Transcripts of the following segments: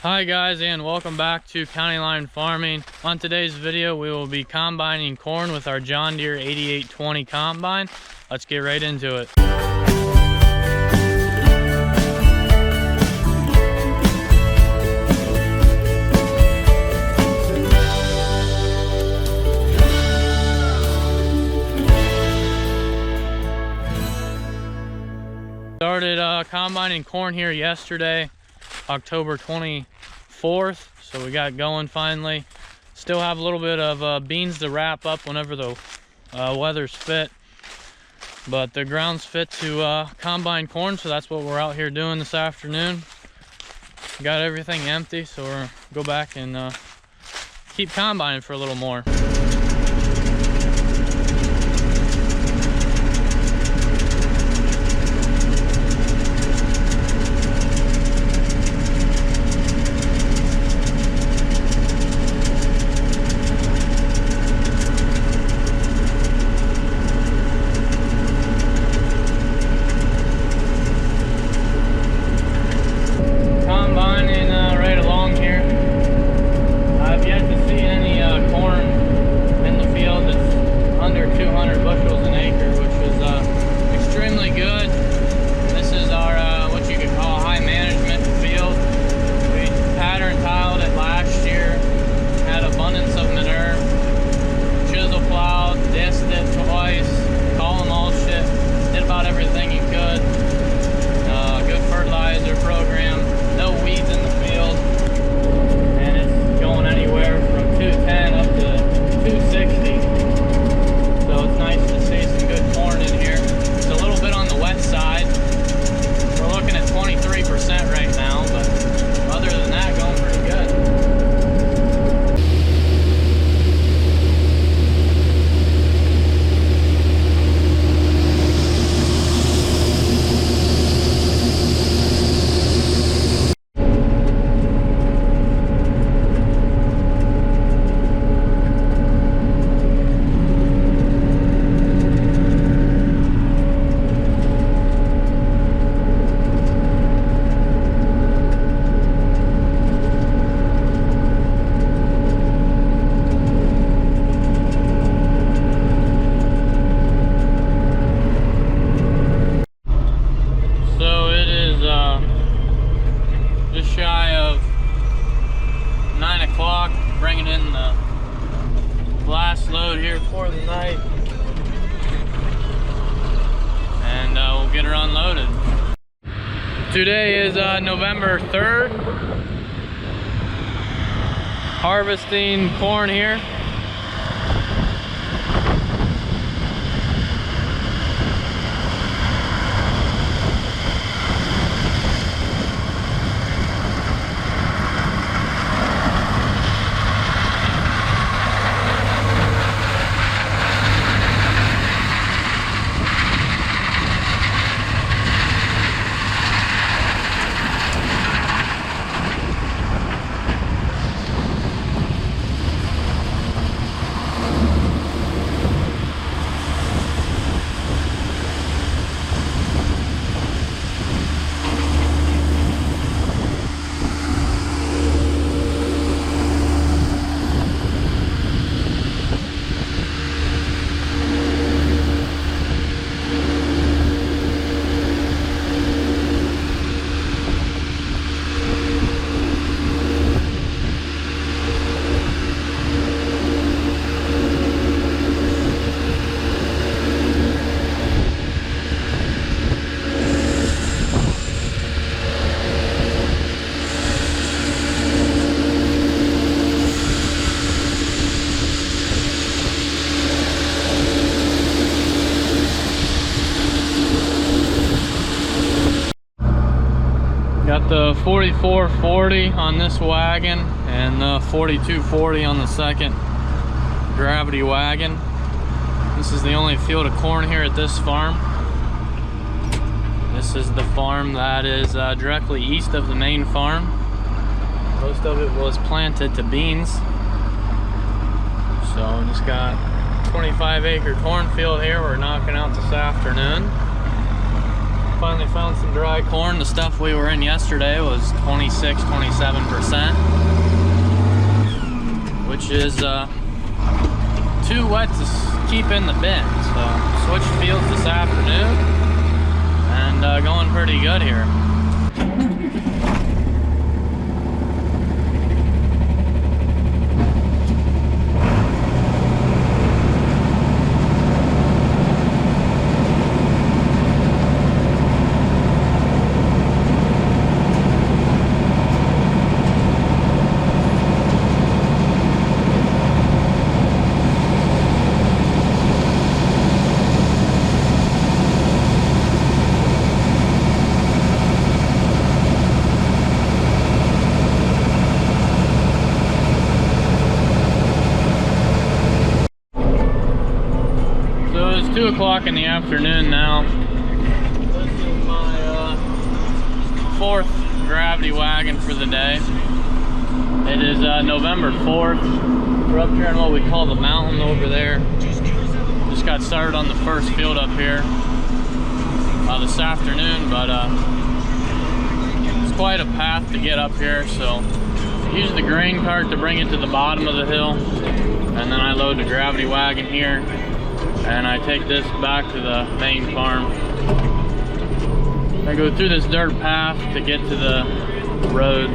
Hi guys, and welcome back to CountyLine Farming. On today's video we will be combining corn with our John Deere 8820 combine. Let's get right into it. Started combining corn here yesterday, October 24th, so we got going finally. Still have a little bit of beans to wrap up whenever the weather's fit, but the ground's fit to combine corn, so that's what we're out here doing this afternoon. Got everything empty, so we're gonna go back and keep combining for a little more. Shy of 9 o'clock, bringing in the last load here for the night, and we'll get her unloaded. Today is November 3rd, harvesting corn here. Got the 4440 on this wagon and the 4240 on the second gravity wagon. This is the only field of corn here at this farm. This is the farm that is directly east of the main farm. Most of it was planted to beans. So just got 25-acre cornfield here we're knocking out this afternoon. finally found some dry corn. The stuff we were in yesterday was 26-27%, which is too wet to keep in the bin. So switched fields this afternoon and going pretty good here. So it's 2 o'clock in the afternoon now. This is my fourth gravity wagon for the day. It is November 4th. We're up here in what we call the mountain over there. Just got started on the first field up here this afternoon, but it's quite a path to get up here, so I use the grain cart to bring it to the bottom of the hill, and then I load the gravity wagon here, and I take this back to the main farm. I go through this dirt path to get to the road.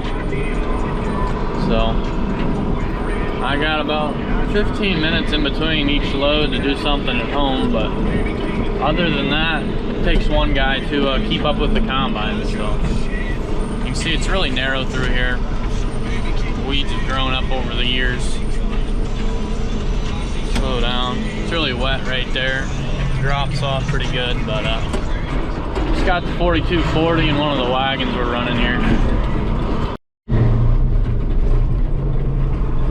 So I got about 15 minutes in between each load to do something at home, but other than that, it takes one guy to keep up with the combine. So you can see it's really narrow through here. Weeds have grown up over the years. Slow down. It's really wet right there. It drops off pretty good, but just got the 4240 in one of the wagons we're running here.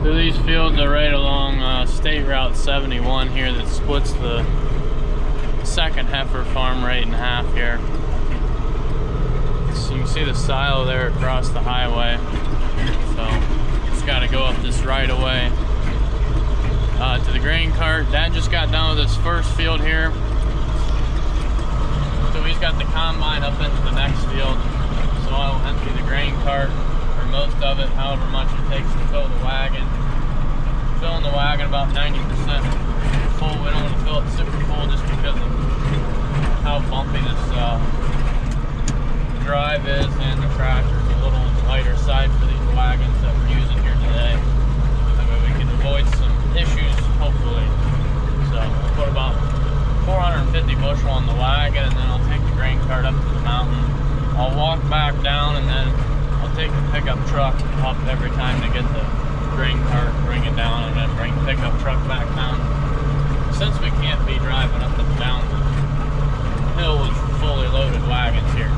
So these fields are right along State Route 71 here that splits the second heifer farm right in half here. So you can see the silo there across the highway. So just got to go up this right away to the grain cart. Dad just got done with his first field here. So he's got the combine up into the next field. So I'll empty the grain cart, or most of it, however much it takes to fill the wagon. Filling the wagon about 90% full. We don't want to fill it super full just because of how bumpy this drive is, and the tractor's a little on the lighter side for these wagons that we're using here today. That way we can avoid some issues, hopefully. So we'll put about 450 bushel on the wagon, and then I'll take the grain cart up to the mountain. I'll walk back down, and then I'll take the pickup truck up every time to get the grain cart, bring it down, and then bring the pickup truck back down. Since we can't be driving up and down the hill with fully loaded wagons here.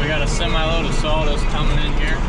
We got a semi-load of sawdust coming in here.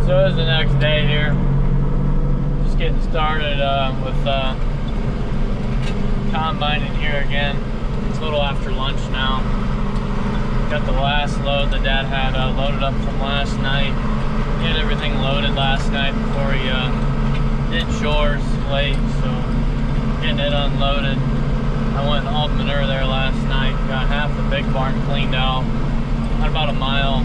So it was the next day here. Just getting started with combining here again. It's a little after lunch now. Got the last load that Dad had loaded up from last night. He had everything loaded last night before he did chores late, so getting it unloaded. I went and hauled manure there last night. Got half the big barn cleaned out. Had about a mile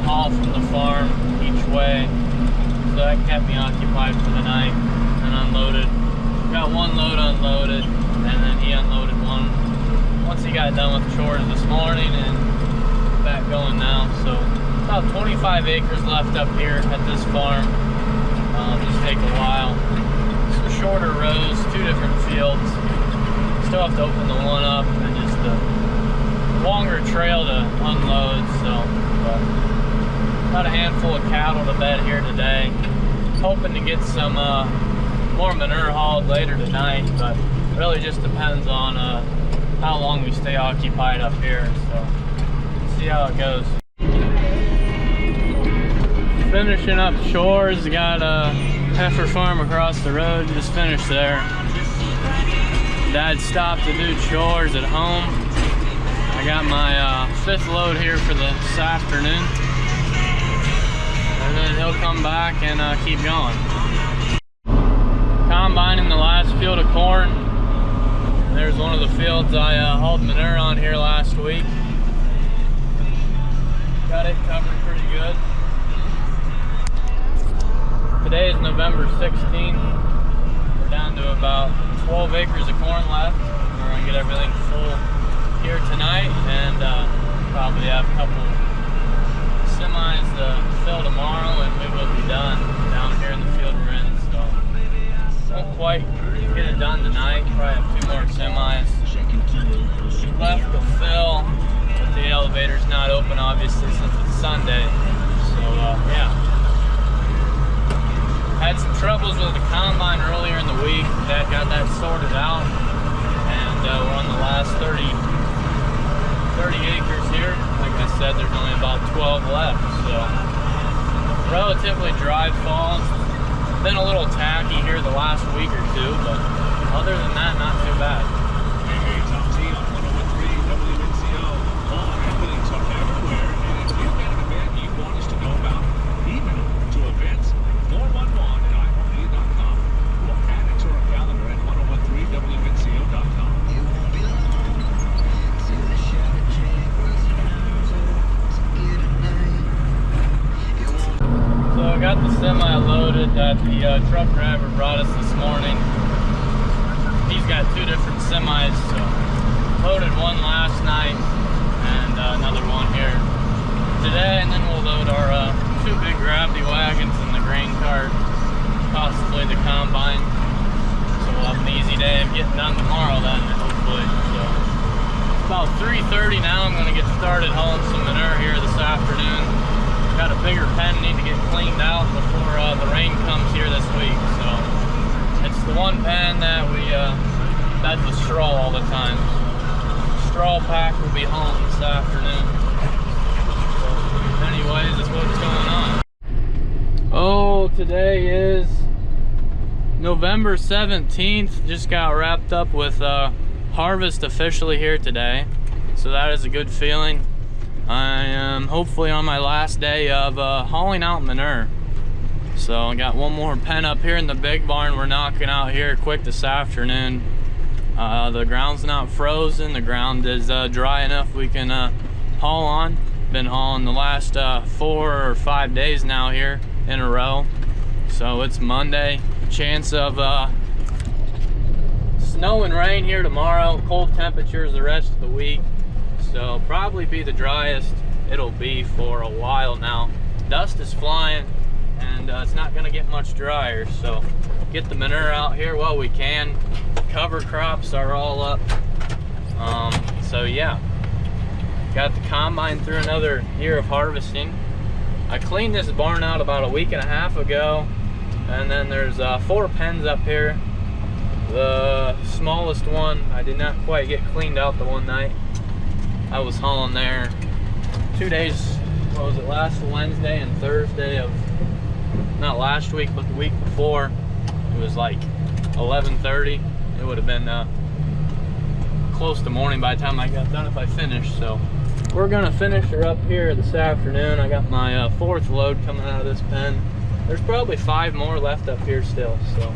haul from the farm each way, so that kept me occupied for the night, and unloaded. Got one load unloaded, and then he unloaded one once he got done with chores this morning, and back going now. So about 25 acres left up here at this farm. Just take a while. Some shorter rows, 2 different fields. Still have to open the one up, and just a longer trail to unload. So got a handful of cattle to bed here today. Hoping to get some more manure hauled later tonight, but really just depends on how long we stay occupied up here. So see how it goes. Finishing up chores. Got a heifer farm across the road. Just finished there. Dad stopped to do chores at home. I got my 5th load here for this afternoon, and then he'll come back and keep going. Combining the last field of corn. There's one of the fields I hauled manure on here last week. Got it covered pretty good. Today is November 16th. We're down to about 12 acres of corn left. We're gonna get everything full here tonight, and probably have a couple semis to fill tomorrow, and we will be done down here in the field we're in. So won't quite get it done tonight. Probably have 2 more semis left to fill, but the elevator's not open obviously since it's Sunday. So yeah, had some troubles with the combine earlier in the week. Dad got that sorted out, and we're on the last 30 acres here. Like I said, there's only about 12 left, so relatively dry fall. It's been a little tacky here the last week or 2, but other than that, not too bad. Hey, Top T on 101.3 WNCO. All happenings are everywhere, and if you've got an event you want us to know about, email to events 411@iHeartMedia.com or add it to our calendar at 1013WNCO.com. So I got the semi loaded that the truck driver brought us this morning. He's got 2 different semis, so loaded one last night and another one here today, and then we'll load our 2 big gravity wagons and the grain cart, possibly the combine. So we'll have an easy day of getting done tomorrow then, hopefully. So it's about 3:30 now. I'm going to get started hauling some manure here this afternoon. Got a bigger pen need to get cleaned out before the rain comes here this week. So it's the one pen that we bed with straw all the time. Straw overall pack will be hauling this afternoon. So, anyways, that's what's going on. Oh, today is November 17th. Just got wrapped up with harvest officially here today. So that is a good feeling. I am hopefully on my last day of hauling out manure. So I got one more pen up here in the big barn we're knocking out here quick this afternoon. The ground's not frozen, the ground is dry enough we can haul on. Been hauling the last 4 or 5 days now here in a row. So it's Monday, chance of snow and rain here tomorrow, cold temperatures the rest of the week. So probably be the driest it'll be for a while now. Dust is flying and it's not gonna get much drier, so get the manure out here while we can. Cover crops are all up. So yeah, got the combine through another year of harvesting. I cleaned this barn out about a week and a half ago, and then there's 4 pens up here. The smallest one I did not quite get cleaned out the one night. I was hauling there 2 days, what was it, last Wednesday and Thursday of, not last week, but the week before. It was like 11:30. It would have been close to morning by the time I got done if I finished. So we're gonna finish her up here this afternoon. I got my 4th load coming out of this pen. There's probably 5 more left up here still, so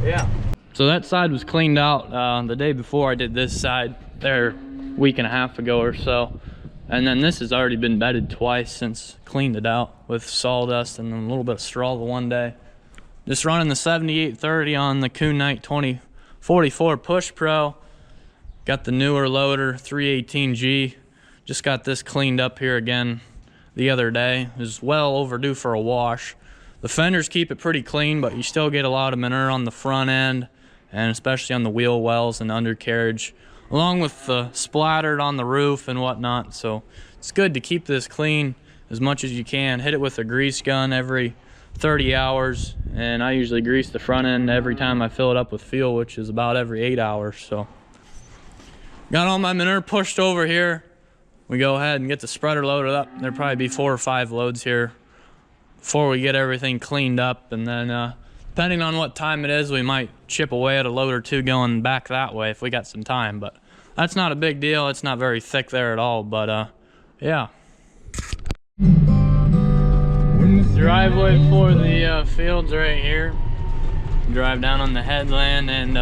yeah. So that side was cleaned out the day before I did this side there, a week and a half ago or so. And then this has already been bedded twice since cleaned it out with sawdust and a little bit of straw the one day. Just running the 7830 on the CountyLine 2044 Push Pro. Got the newer loader, 318G. Just got this cleaned up here again the other day. It was well overdue for a wash. The fenders keep it pretty clean, but you still get a lot of manure on the front end, and especially on the wheel wells and undercarriage, along with the splattered on the roof and whatnot. So it's good to keep this clean as much as you can. Hit it with a grease gun every 30 hours, and I usually grease the front end every time I fill it up with fuel, which is about every 8 hours. So got all my manure pushed over here. We go ahead and get the spreader loaded up. There'll probably be 4 or 5 loads here before we get everything cleaned up, and then depending on what time it is, we might chip away at a load or 2 going back that way if we got some time, but that's not a big deal. It's not very thick there at all, but yeah. Driveway for the fields right here. Drive down on the headland and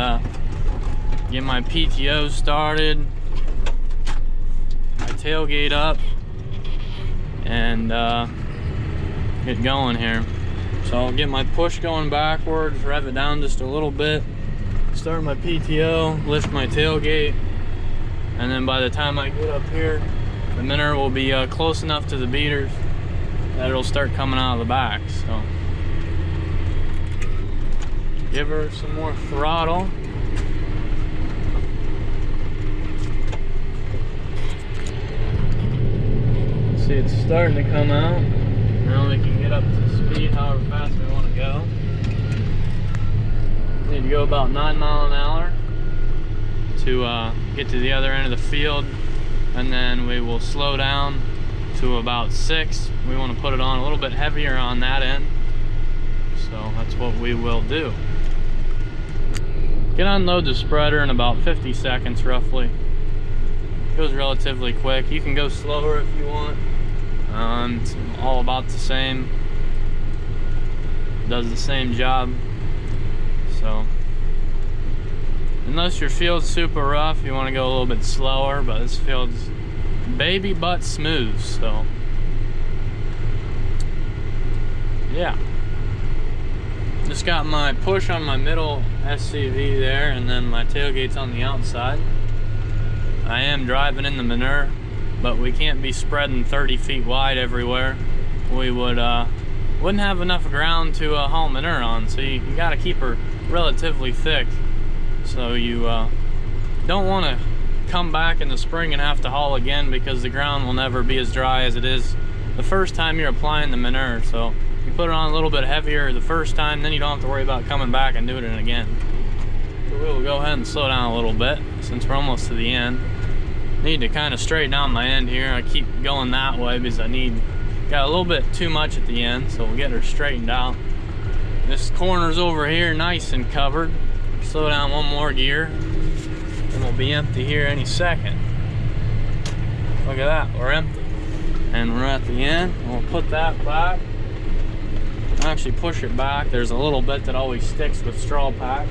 get my PTO started, my tailgate up, and get going here. So I'll get my push going backwards, rev it down just a little bit, start my PTO, lift my tailgate, and then by the time I get up here, the manure will be close enough to the beaters that it'll start coming out of the back. So give her some more throttle. See, it's starting to come out. Now we can get up to speed however fast we want to go. Need to go about 9 miles an hour to get to the other end of the field, and then we will slow down to about 6. We want to put it on a little bit heavier on that end, so that's what we will do. Can unload the spreader in about 50 seconds roughly. Goes relatively quick. You can go slower if you want. It's all about the same. Does the same job. So unless your field's super rough, you want to go a little bit slower, but this field's baby butt smooth, so yeah. Just got my push on my middle SCV there, and then my tailgate's on the outside. I am driving in the manure, but we can't be spreading 30 feet wide everywhere. We wouldn't have enough ground to haul manure on, so you got to keep her relatively thick, so you don't want to come back in the spring and have to haul again, because the ground will never be as dry as it is the first time you're applying the manure. So you put it on a little bit heavier the first time, then you don't have to worry about coming back and doing it again. So we'll go ahead and slow down a little bit since we're almost to the end. need to kind of straighten out my end here. I keep going that way because got a little bit too much at the end, so we'll get her straightened out. This corner's over here nice and covered. Slow down one more gear and we'll be empty here any second. Look at that, we're empty. And we're at the end. We'll put that back. Actually push it back. There's a little bit that always sticks with straw pack.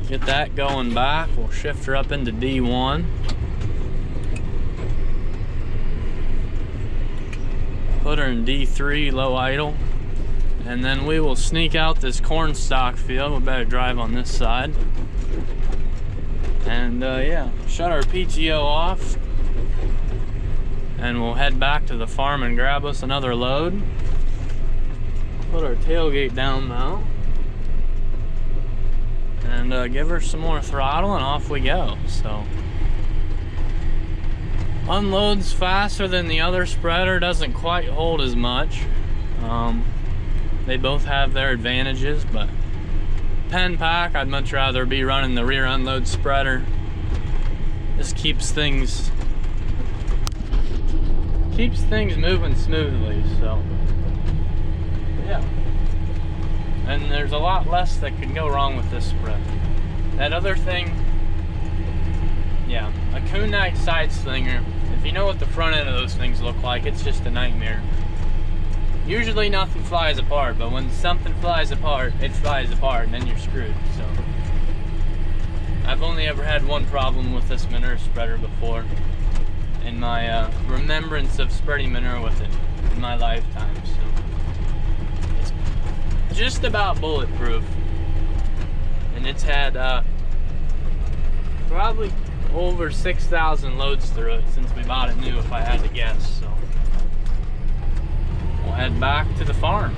Get that going back. We'll shift her up into D1. Put her in D3, low idle. And then we will sneak out this corn stalk field. We better drive on this side. And yeah, shut our PTO off. And we'll head back to the farm and grab us another load. Put our tailgate down now. And give her some more throttle and off we go. So unloads faster than the other spreader, doesn't quite hold as much. They both have their advantages, but pen pack, I'd much rather be running the rear unload spreader. This keeps things moving smoothly, so yeah. And there's a lot less that can go wrong with this spread. That other thing, yeah, a kunai side slinger, if you know what the front end of those things look like, it's just a nightmare. Usually nothing flies apart, but when something flies apart, it flies apart and then you're screwed. So I've only ever had one problem with this manure spreader before in my remembrance of spreading manure with it in my lifetime. So it's just about bulletproof, and it's had probably over 6,000 loads through it since we bought it new, if I had to guess. So we'll head back to the farm.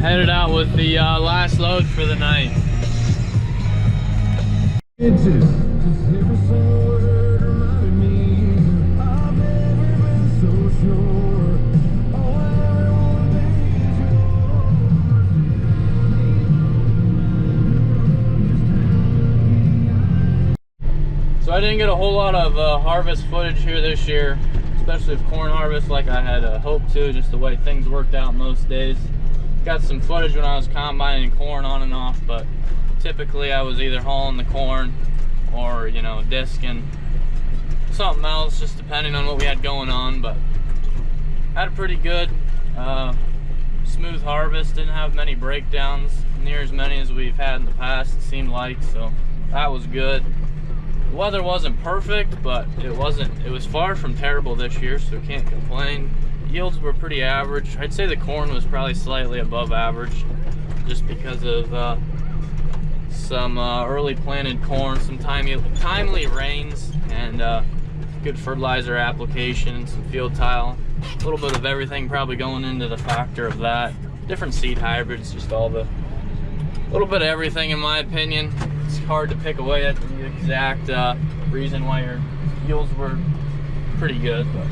Headed out with the last load for the night. So I didn't get a whole lot of harvest footage here this year, especially of corn harvest like I had hoped to, just the way things worked out most days. Got some footage when I was combining corn on and off, but typically I was either hauling the corn or, you know, disking something else, just depending on what we had going on. But had a pretty good smooth harvest, didn't have many breakdowns, near as many as we've had in the past, it seemed like, so that was good. The weather wasn't perfect, but it was far from terrible this year, so can't complain. Yields were pretty average. I'd say the corn was probably slightly above average, just because of some early planted corn, some timely rains, and good fertilizer application, some field tile. A little bit of everything probably going into the factor of that. Different seed hybrids, just all the little bit of everything, in my opinion. It's hard to pick away at the exact reason why your yields were pretty good, but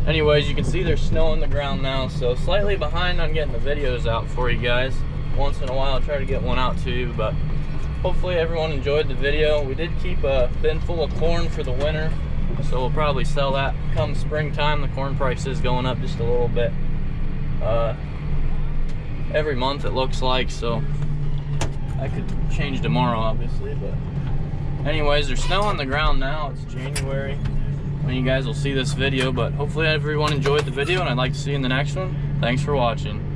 anyways, you can see there's snow on the ground now, so slightly behind on getting the videos out for you guys. Once in a while I'll try to get one out to you, but hopefully everyone enjoyed the video. We did keep a bin full of corn for the winter, so we'll probably sell that come springtime. The corn price is going up just a little bit every month, it looks like, so that could change tomorrow obviously. But anyways, there's snow on the ground now. It's January when you guys will see this video, but hopefully everyone enjoyed the video, and I'd like to see you in the next one. Thanks for watching.